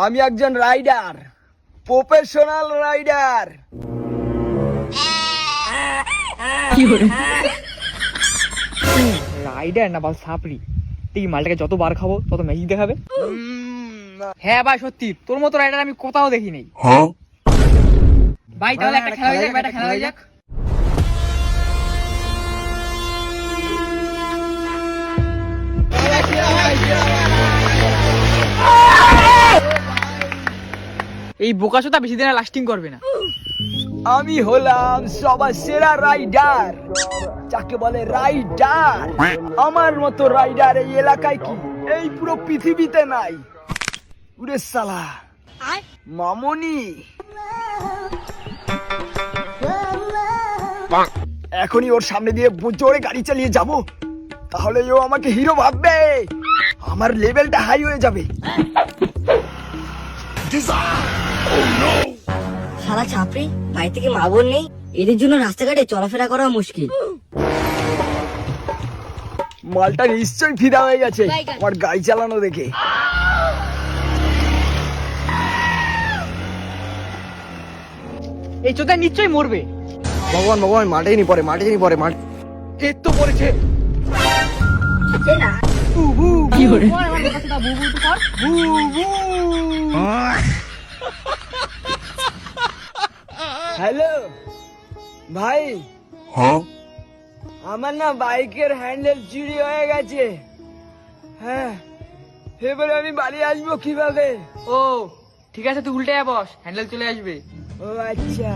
আমি একজন rider, professional rider. Rider না বল সাপড়ি। তুই মালটাকে যত বার খাবো তত ম্যাজিক দেখাবে। হ্যাঁ ভাই সত্যি, তোর মতো রাইডার আমি কোথাও দেখি নাই। ভাই তাহলে একটা খেলা হয়ে যাক, একটা খেলা হয়ে যাক। এই বোকাচোদা বেশি দিন লাস্টিং করবে না। আমি হলাম সবার সেরা রাইডার, যাকে বলে রাইডার। আমার মতো রাইডার এই এলাকায় কি এই পুরো পৃথিবীতে নাই। উরে সালা মামনি, এখনই ওর সামনে দিয়ে জোরে গাড়ি চালিয়ে যাব, তাহলে ও আমাকে হিরো ভাববে, আমার লেভেলটা হাই হয়ে যাবে। সারা ছাপড়ি, বাড়ি থেকে মা বোন নেই, এদের জন্য রাস্তাঘাটে চলাফেরা করা মুশকিল। মালটা নিশ্চয়ই ফিদা হয়ে গেছে আমার গাড়ি চালানো দেখে। এই চোদা নিশ্চয়ই মরবে। ভগবান ভগবান, মাঠে নি পরে, মাঠে নি পরে, মাঠ এর তো পড়েছে। হ্যালো ভাই, আমার না বাইকের হ্যান্ডেল চুরি হয়ে গেছে। হ্যাঁ, এবারে আমি বাড়ি আসবো কিভাবে? ও ঠিক আছে, তুই উল্টে বস, হ্যান্ডেল চলে আসবে। ও আচ্ছা।